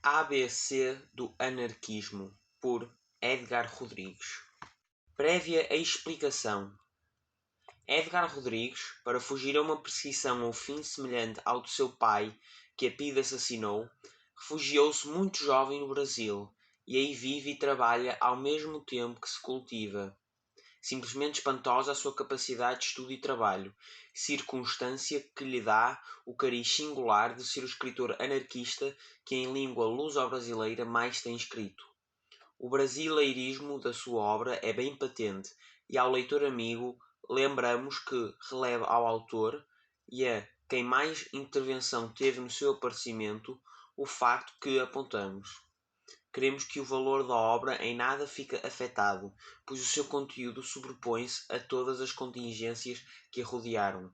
ABC do anarquismo, por Edgar Rodrigues. Prévia explicação. Edgar Rodrigues, para fugir a uma perseguição ou fim semelhante ao do seu pai, que a PIDE assassinou, refugiou-se muito jovem no Brasil, e aí vive e trabalha ao mesmo tempo que se cultiva. Simplesmente espantosa a sua capacidade de estudo e trabalho, circunstância que lhe dá o cariz singular de ser o escritor anarquista que em língua luso-brasileira mais tem escrito. O brasileirismo da sua obra é bem patente, e ao leitor amigo lembramos que releva ao autor, e a quem mais intervenção teve no seu aparecimento, o facto que apontamos. Queremos que o valor da obra em nada fique afetado, pois o seu conteúdo sobrepõe-se a todas as contingências que a rodearam.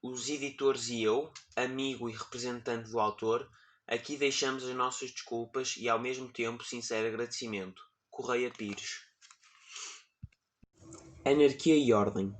Os editores e eu, amigo e representante do autor, aqui deixamos as nossas desculpas e ao mesmo tempo sincero agradecimento. Correia Pires. Anarquia e ordem.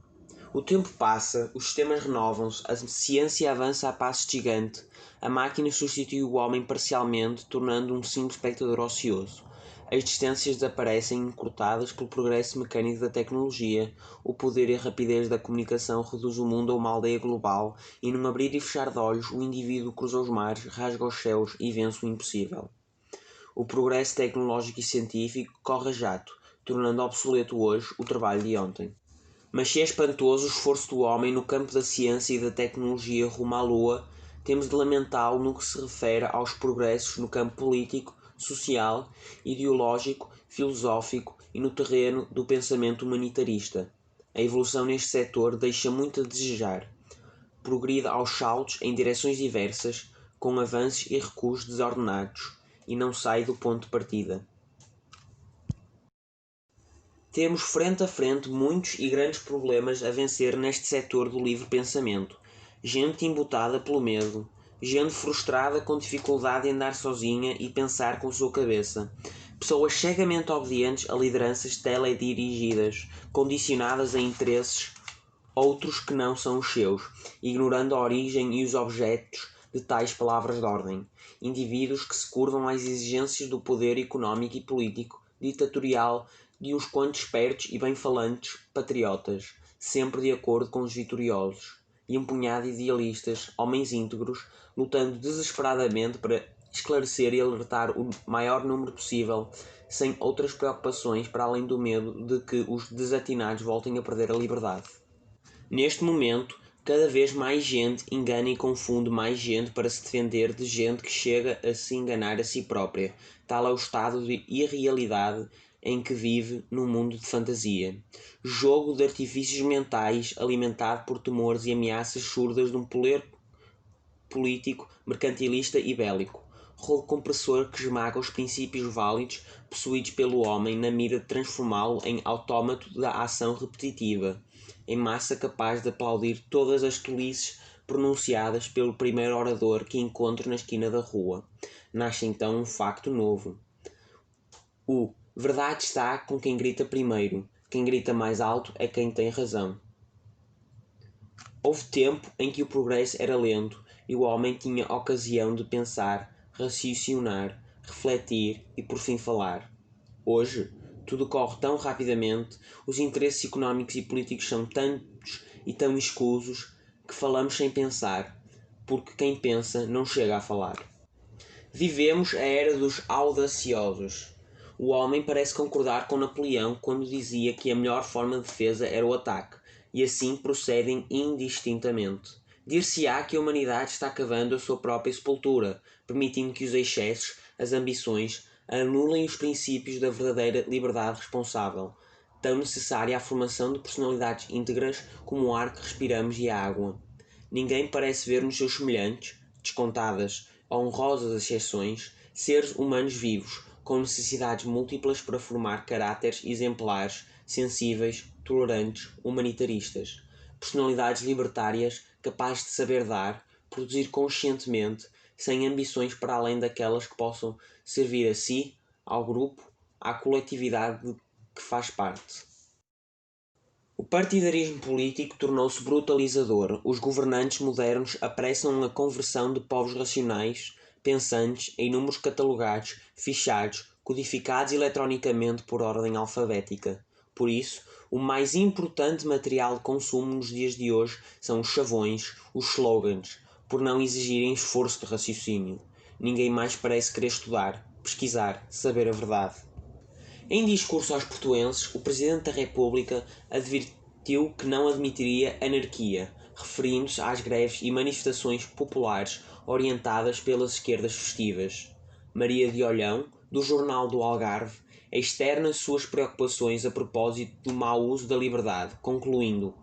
O tempo passa, os sistemas renovam-se, a ciência avança a passo gigante, a máquina substitui o homem parcialmente, tornando um simples espectador ocioso. As distâncias desaparecem encurtadas pelo progresso mecânico da tecnologia, o poder e a rapidez da comunicação reduz o mundo a uma aldeia global, e num abrir e fechar de olhos o indivíduo cruza os mares, rasga os céus e vence o impossível. O progresso tecnológico e científico corre a jato, tornando obsoleto hoje o trabalho de ontem. Mas se é espantoso o esforço do homem no campo da ciência e da tecnologia rumo à Lua, temos de lamentá-lo no que se refere aos progressos no campo político, social, ideológico, filosófico e no terreno do pensamento humanitarista. A evolução neste setor deixa muito a desejar. Progride aos saltos em direções diversas, com avanços e recuos desordenados, e não sai do ponto de partida. Temos frente a frente muitos e grandes problemas a vencer neste setor do livre pensamento. Gente embutada pelo medo. Gente frustrada com dificuldade em andar sozinha e pensar com sua cabeça. Pessoas cegamente obedientes a lideranças teledirigidas, condicionadas a interesses outros que não são os seus, ignorando a origem e os objetos de tais palavras de ordem. Indivíduos que se curvam às exigências do poder económico e político, ditatorial, de uns quantos espertos e bem-falantes patriotas, sempre de acordo com os vitoriosos, e um punhado de idealistas, homens íntegros, lutando desesperadamente para esclarecer e alertar o maior número possível, sem outras preocupações para além do medo de que os desatinados voltem a perder a liberdade. Neste momento, cada vez mais gente engana e confunde mais gente para se defender de gente que chega a se enganar a si própria. Tal é o estado de irrealidade em que vive num mundo de fantasia. Jogo de artifícios mentais alimentado por temores e ameaças surdas de um poder político, mercantilista e bélico. Rolo compressor que esmaga os princípios válidos possuídos pelo homem na mira de transformá-lo em autómato da ação repetitiva, em massa capaz de aplaudir todas as tolices pronunciadas pelo primeiro orador que encontre na esquina da rua. Nasce então um facto novo. O verdade está com quem grita primeiro. Quem grita mais alto é quem tem razão. Houve tempo em que o progresso era lento e o homem tinha ocasião de pensar, raciocinar, refletir e por fim falar. Hoje, tudo corre tão rapidamente, os interesses económicos e políticos são tantos e tão escusos que falamos sem pensar, porque quem pensa não chega a falar. Vivemos a era dos audaciosos. O homem parece concordar com Napoleão quando dizia que a melhor forma de defesa era o ataque, e assim procedem indistintamente. Dir-se-á que a humanidade está cavando a sua própria sepultura, permitindo que os excessos, as ambições, anulem os princípios da verdadeira liberdade responsável, tão necessária à formação de personalidades íntegras como o ar que respiramos e a água. Ninguém parece ver nos seus semelhantes, descontadas honrosas exceções, seres humanos vivos, com necessidades múltiplas para formar caráteres exemplares, sensíveis, tolerantes, humanitaristas. Personalidades libertárias capazes de saber dar, produzir conscientemente, sem ambições para além daquelas que possam servir a si, ao grupo, à coletividade de que faz parte. O partidarismo político tornou-se brutalizador. Os governantes modernos apressam a conversão de povos racionais pensantes em números catalogados, fichados, codificados eletronicamente por ordem alfabética. Por isso, o mais importante material de consumo nos dias de hoje são os chavões, os slogans, por não exigirem esforço de raciocínio. Ninguém mais parece querer estudar, pesquisar, saber a verdade. Em discurso aos portuenses, o Presidente da República advertiu que não admitiria anarquia, referindo-se às greves e manifestações populares orientadas pelas esquerdas festivas. Maria de Olhão, do Jornal do Algarve, externa suas preocupações a propósito do mau uso da liberdade, concluindo: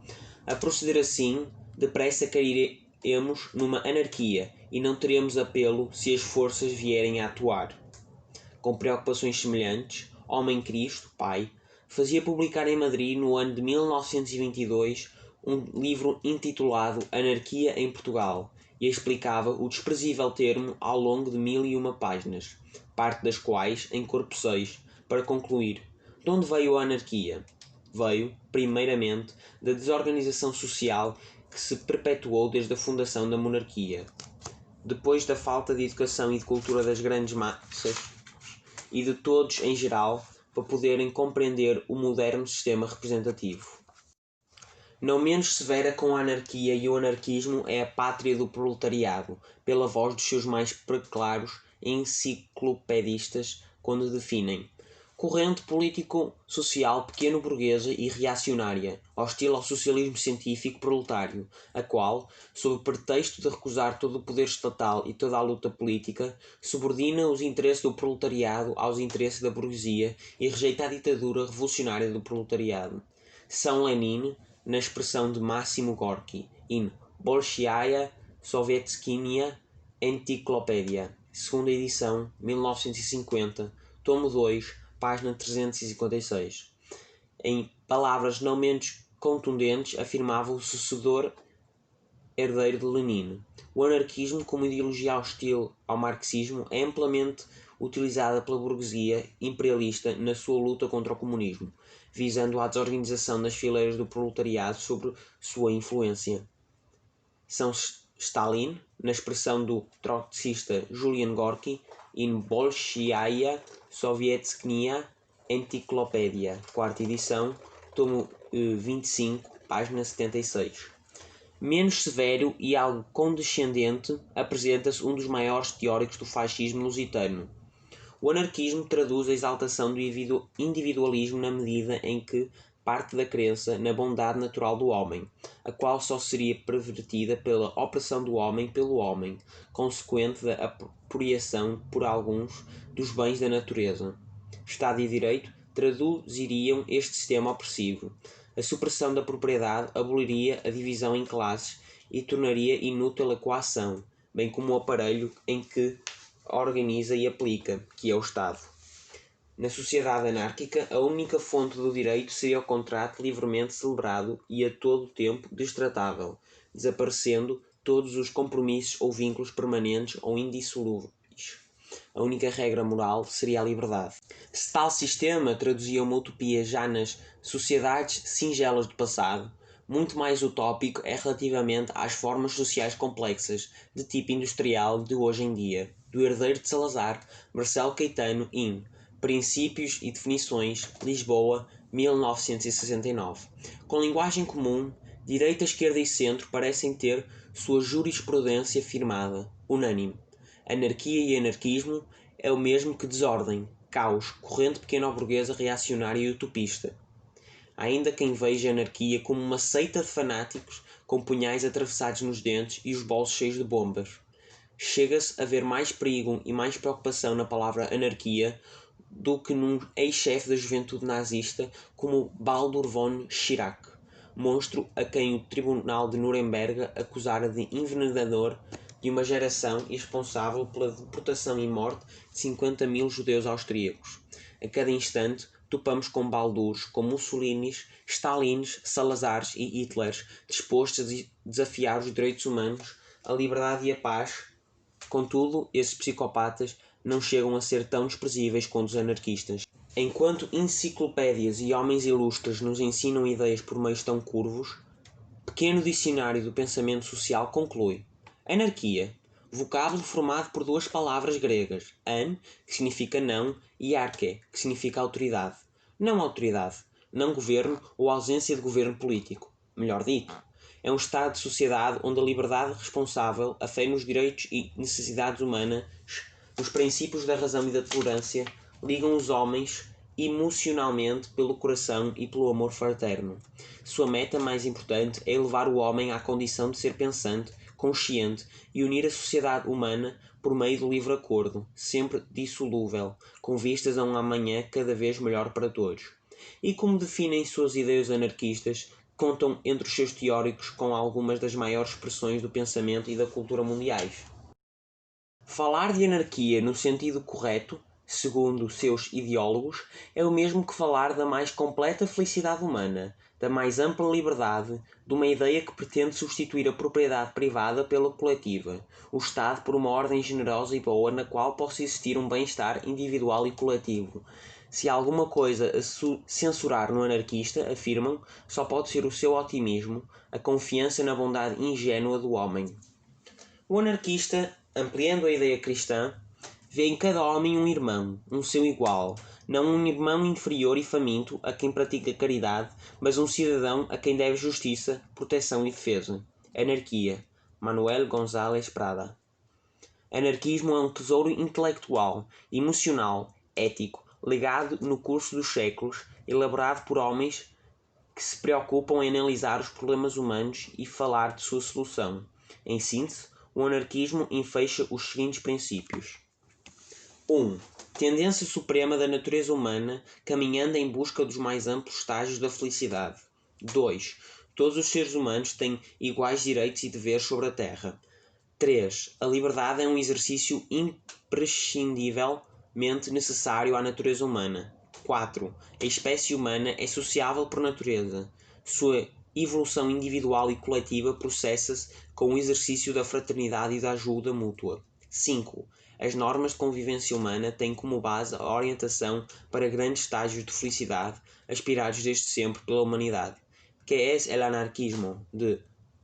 a proceder assim, depressa cairemos numa anarquia e não teremos apelo se as forças vierem a atuar. Com preocupações semelhantes, Homem Cristo, pai, fazia publicar em Madrid, no ano de 1922, um livro intitulado Anarquia em Portugal, e explicava o desprezível termo ao longo de 1001 páginas, parte das quais em corpo 6, para concluir: de onde veio a anarquia? Veio, primeiramente, da desorganização social que se perpetuou desde a fundação da monarquia. Depois da falta de educação e de cultura das grandes massas e de todos em geral, para poderem compreender o moderno sistema representativo. Não menos severa com a anarquia e o anarquismo é a Pátria do Proletariado, pela voz dos seus mais preclaros enciclopedistas, quando definem: corrente político-social pequeno-burguesa e reacionária, hostil ao socialismo científico proletário, a qual, sob pretexto de recusar todo o poder estatal e toda a luta política, subordina os interesses do proletariado aos interesses da burguesia e rejeita a ditadura revolucionária do proletariado. São Lenin, na expressão de Máximo Gorki, in Bolshaya Sovetskaya Encyclopedia, segunda edição, 1950, tomo 2, página 356. Em palavras não menos contundentes, afirmava o sucessor herdeiro de Lenin: o anarquismo, como ideologia hostil ao marxismo, é amplamente utilizada pela burguesia imperialista na sua luta contra o comunismo, visando a desorganização das fileiras do proletariado sobre sua influência. São Stalin, na expressão do trotskista Julian Gorky, in Bolshaya Sovetskaya Encyclopedia, quarta edição, tomo 25, página 76. Menos severo e algo condescendente, apresenta-se um dos maiores teóricos do fascismo lusitano. O anarquismo traduz a exaltação do individualismo na medida em que parte da crença na bondade natural do homem, a qual só seria pervertida pela opressão do homem pelo homem, consequente da apropriação por alguns dos bens da natureza. Estado e direito traduziriam este sistema opressivo. A supressão da propriedade aboliria a divisão em classes e tornaria inútil a coação, bem como o aparelho em que organiza e aplica, que é o Estado. Na sociedade anárquica, a única fonte do direito seria o contrato livremente celebrado e a todo o tempo destratável, desaparecendo todos os compromissos ou vínculos permanentes ou indissolúveis. A única regra moral seria a liberdade. Se tal sistema traduzia uma utopia já nas sociedades singelas do passado, muito mais utópico é relativamente às formas sociais complexas, de tipo industrial de hoje em dia, do herdeiro de Salazar, Marcelo Caetano, in Princípios e Definições, Lisboa, 1969. Com linguagem comum, direita, esquerda e centro parecem ter sua jurisprudência firmada, unânime. Anarquia e anarquismo é o mesmo que desordem, caos, corrente pequeno-burguesa reacionária e utopista. Há ainda quem veja a anarquia como uma seita de fanáticos com punhais atravessados nos dentes e os bolsos cheios de bombas. Chega-se a ver mais perigo e mais preocupação na palavra anarquia do que num ex-chefe da juventude nazista como Baldur von Schirach, monstro a quem o tribunal de Nuremberg acusara de envenenador de uma geração e responsável pela deportação e morte de 50 mil judeus austríacos. A cada instante topamos com Baldurs, com Mussolinis, Stalins, Salazares e Hitlers, dispostos a desafiar os direitos humanos, a liberdade e a paz. Contudo, esses psicopatas não chegam a ser tão desprezíveis quanto os anarquistas. Enquanto enciclopédias e homens ilustres nos ensinam ideias por meios tão curvos, pequeno dicionário do pensamento social conclui: anarquia, vocábulo formado por duas palavras gregas, an, que significa não, e arche, que significa autoridade. Não autoridade, não governo ou ausência de governo político. Melhor dito, é um estado de sociedade onde a liberdade responsável, a fé nos direitos e necessidades humanas, os princípios da razão e da tolerância, ligam os homens emocionalmente pelo coração e pelo amor fraterno. Sua meta mais importante é elevar o homem à condição de ser pensante, consciente e unir a sociedade humana por meio do livre acordo, sempre dissolúvel, com vistas a um amanhã cada vez melhor para todos. E como definem suas ideias anarquistas, contam entre os seus teóricos com algumas das maiores expressões do pensamento e da cultura mundiais. Falar de anarquia no sentido correto, segundo seus ideólogos, é o mesmo que falar da mais completa felicidade humana, da mais ampla liberdade, de uma ideia que pretende substituir a propriedade privada pela coletiva, o Estado por uma ordem generosa e boa na qual possa existir um bem-estar individual e coletivo. Se há alguma coisa a censurar no anarquista, afirmam, só pode ser o seu otimismo, a confiança na bondade ingênua do homem. O anarquista, ampliando a ideia cristã, vê em cada homem um irmão, um seu igual, não um irmão inferior e faminto a quem pratica caridade, mas um cidadão a quem deve justiça, proteção e defesa. Anarquia. Manuel González Prada. Anarquismo é um tesouro intelectual, emocional, ético, legado no curso dos séculos, elaborado por homens que se preocupam em analisar os problemas humanos e falar de sua solução. Em síntese, o anarquismo enfeixa os seguintes princípios. 1. Tendência suprema da natureza humana, caminhando em busca dos mais amplos estágios da felicidade. 2. Todos os seres humanos têm iguais direitos e deveres sobre a Terra. 3. A liberdade é um exercício imprescindivelmente necessário à natureza humana. 4. A espécie humana é sociável por natureza. Sua evolução individual e coletiva processa-se com o exercício da fraternidade e da ajuda mútua. 5. As normas de convivência humana têm como base a orientação para grandes estágios de felicidade aspirados desde sempre pela humanidade. Que é el anarquismo? De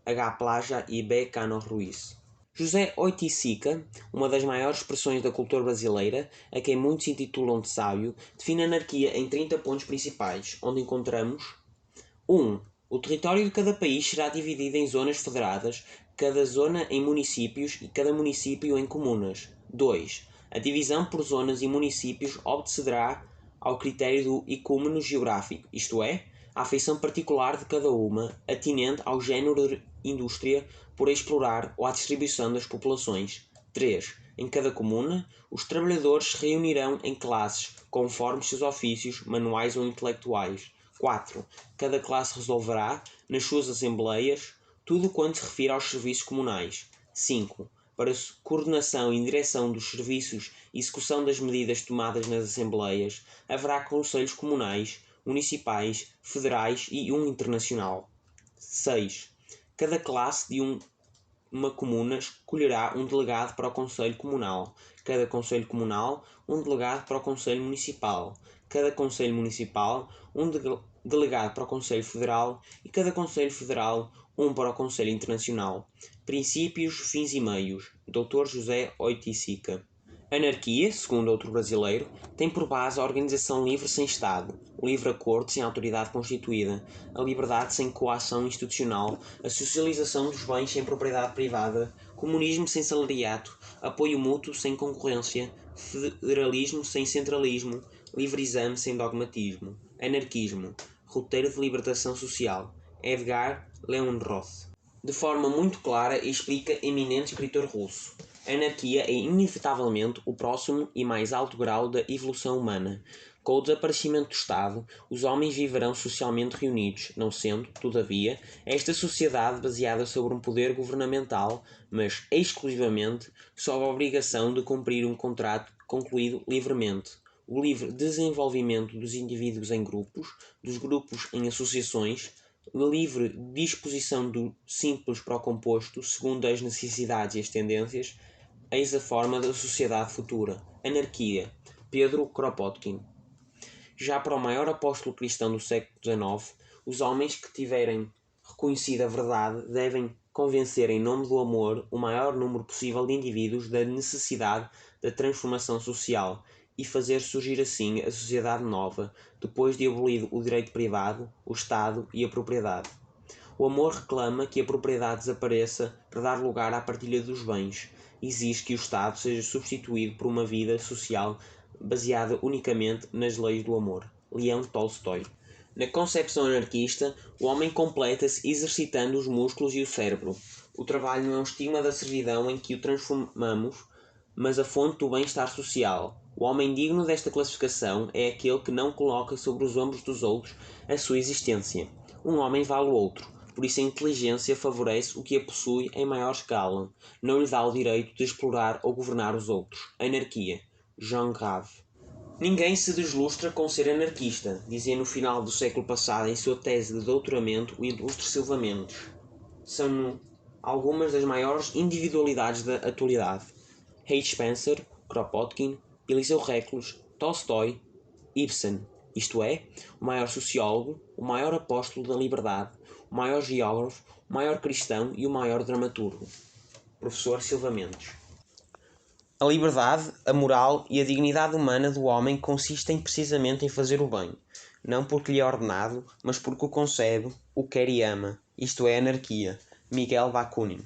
H. Plaja e B. Cano Ruiz. José Oiticica, uma das maiores expressões da cultura brasileira, a quem muitos intitulam de sábio, define a anarquia em 30 pontos principais, onde encontramos 1. O território de cada país será dividido em zonas federadas, cada zona em municípios e cada município em comunas. 2. A divisão por zonas e municípios obedecerá ao critério do ecúmeno geográfico, isto é, à feição particular de cada uma, atinente ao género de indústria por explorar ou à distribuição das populações. 3. Em cada comuna, os trabalhadores se reunirão em classes, conforme seus ofícios, manuais ou intelectuais. 4. Cada classe resolverá, nas suas assembleias, tudo quanto se refere aos serviços comunais. 5. Para coordenação e direção dos serviços e execução das medidas tomadas nas assembleias, haverá conselhos comunais, municipais, federais e um internacional. 6. Cada classe de uma comuna escolherá um delegado para o Conselho Comunal, cada Conselho Comunal um delegado para o Conselho Municipal, cada Conselho Municipal um delegado para o Conselho Federal e cada Conselho Federal um para o Conselho Internacional. Princípios, fins e meios. Dr. José Oiticica. Anarquia, segundo outro brasileiro, tem por base a organização livre sem Estado, o livre acordo sem autoridade constituída, a liberdade sem coação institucional, a socialização dos bens sem propriedade privada, comunismo sem salariato, apoio mútuo sem concorrência, federalismo sem centralismo, livre exame sem dogmatismo. Anarquismo, roteiro de libertação social. Edgar Leon Roth. De forma muito clara explica eminente escritor russo. A anarquia é inevitavelmente o próximo e mais alto grau da evolução humana. Com o desaparecimento do Estado, os homens viverão socialmente reunidos, não sendo, todavia, esta sociedade baseada sobre um poder governamental, mas exclusivamente sob a obrigação de cumprir um contrato concluído livremente. O livre desenvolvimento dos indivíduos em grupos, dos grupos em associações, livre disposição do simples para o composto, segundo as necessidades e as tendências, eis a forma da sociedade futura. Anarquia. Pedro Kropotkin. Já para o maior apóstolo cristão do século XIX, os homens que tiverem reconhecido a verdade devem convencer em nome do amor o maior número possível de indivíduos da necessidade da transformação social e fazer surgir assim a sociedade nova, depois de abolido o direito privado, o Estado e a propriedade. O amor reclama que a propriedade desapareça para dar lugar à partilha dos bens. Exige que o Estado seja substituído por uma vida social baseada unicamente nas leis do amor. Leão Tolstói. Na concepção anarquista, o homem completa-se exercitando os músculos e o cérebro. O trabalho não é um estigma da servidão em que o transformamos, mas a fonte do bem-estar social. O homem digno desta classificação é aquele que não coloca sobre os ombros dos outros a sua existência. Um homem vale o outro, por isso a inteligência favorece o que a possui em maior escala. Não lhe dá o direito de explorar ou governar os outros. Anarquia. Jean Grave. Ninguém se deslustra com ser anarquista, dizia no final do século passado em sua tese de doutoramento o ilustre Silva Mendes. São algumas das maiores individualidades da atualidade. H. Spencer, Kropotkin, Eliseu Reclus, Tolstói, Ibsen, isto é, o maior sociólogo, o maior apóstolo da liberdade, o maior geógrafo, o maior cristão e o maior dramaturgo. Professor Silva Mendes. A liberdade, a moral e a dignidade humana do homem consistem precisamente em fazer o bem, não porque lhe é ordenado, mas porque o concebe, o quer e ama. Isto é anarquia. Miguel Bakunin.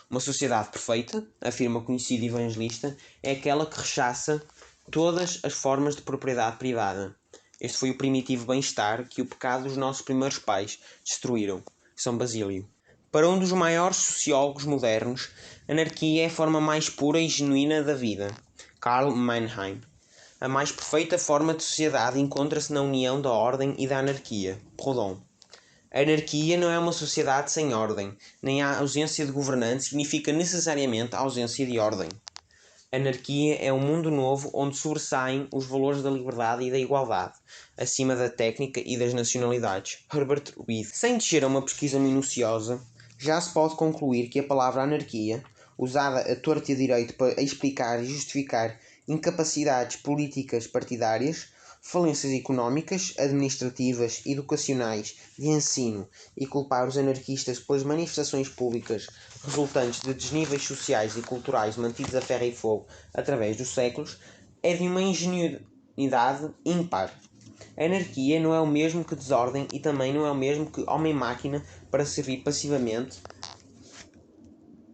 Uma sociedade perfeita, afirma o conhecido evangelista, é aquela que rechaça todas as formas de propriedade privada. Este foi o primitivo bem-estar que o pecado dos nossos primeiros pais destruíram. São Basílio. Para um dos maiores sociólogos modernos, anarquia é a forma mais pura e genuína da vida. Karl Mannheim. A mais perfeita forma de sociedade encontra-se na união da ordem e da anarquia. Proudhon. A anarquia não é uma sociedade sem ordem, nem a ausência de governante significa necessariamente a ausência de ordem. A anarquia é um mundo novo onde sobressaem os valores da liberdade e da igualdade, acima da técnica e das nacionalidades. Herbert Reed. Sem descer a uma pesquisa minuciosa, já se pode concluir que a palavra anarquia, usada a torto e a direito para explicar e justificar incapacidades políticas partidárias, falências económicas, administrativas, educacionais, de ensino e culpar os anarquistas pelas manifestações públicas resultantes de desníveis sociais e culturais mantidos a ferro e fogo através dos séculos, é de uma ingenuidade ímpar. A anarquia não é o mesmo que desordem e também não é o mesmo que homem-máquina para servir passivamente,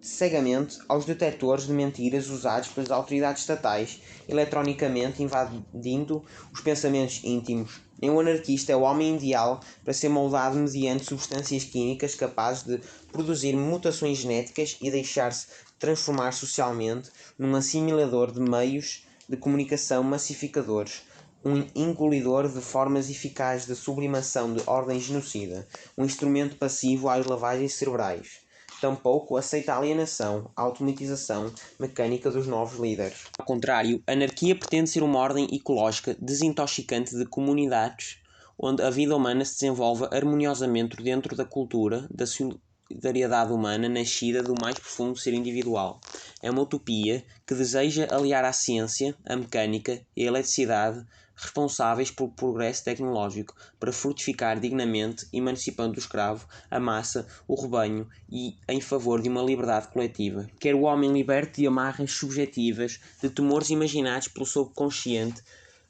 cegamente, aos detectores de mentiras usados pelas autoridades estatais, eletronicamente invadindo os pensamentos íntimos. Nenhum anarquista é o homem ideal para ser moldado mediante substâncias químicas capazes de produzir mutações genéticas e deixar-se transformar socialmente num assimilador de meios de comunicação massificadores, um engolidor de formas eficazes de sublimação de ordem genocida, um instrumento passivo às lavagens cerebrais. Tampouco aceita a alienação, a automatização mecânica dos novos líderes. Ao contrário, a anarquia pretende ser uma ordem ecológica desintoxicante de comunidades, onde a vida humana se desenvolva harmoniosamente dentro da cultura, da solidariedade humana nascida do mais profundo ser individual. É uma utopia que deseja aliar a ciência, a mecânica e a eletricidade responsáveis pelo progresso tecnológico para frutificar dignamente, emancipando o escravo, a massa, o rebanho e em favor de uma liberdade coletiva. Quer o homem liberte de amarras subjetivas, de temores imaginados pelo subconsciente,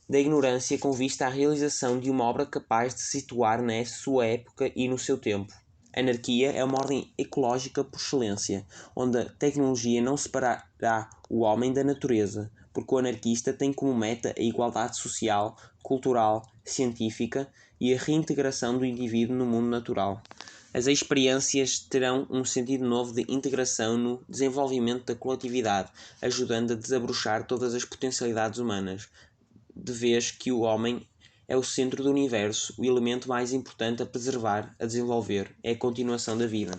da ignorância com vista à realização de uma obra capaz de se situar na sua época e no seu tempo. A anarquia é uma ordem ecológica por excelência, onde a tecnologia não separará o homem da natureza, porque o anarquista tem como meta a igualdade social, cultural, científica e a reintegração do indivíduo no mundo natural. As experiências terão um sentido novo de integração no desenvolvimento da coletividade, ajudando a desabrochar todas as potencialidades humanas, de vez que o homem é o centro do universo, o elemento mais importante a preservar, a desenvolver, é a continuação da vida.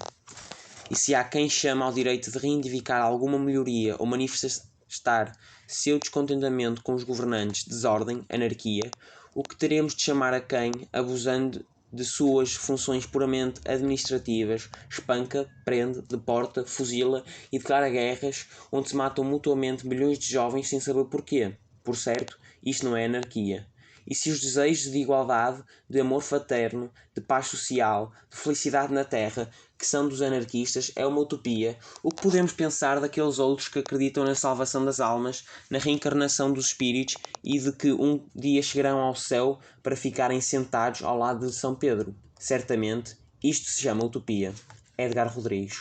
E se há quem chama ao direito de reivindicar alguma melhoria ou manifestar seu descontentamento com os governantes, desordem, anarquia, o que teremos de chamar a quem, abusando de suas funções puramente administrativas, espanca, prende, deporta, fuzila e declara guerras onde se matam mutuamente milhões de jovens sem saber porquê? Por certo, isto não é anarquia. E se os desejos de igualdade, de amor fraterno, de paz social, de felicidade na Terra, que são dos anarquistas, é uma utopia, o que podemos pensar daqueles outros que acreditam na salvação das almas, na reencarnação dos espíritos e de que um dia chegarão ao céu para ficarem sentados ao lado de São Pedro? Certamente, isto se chama utopia. Edgar Rodrigues.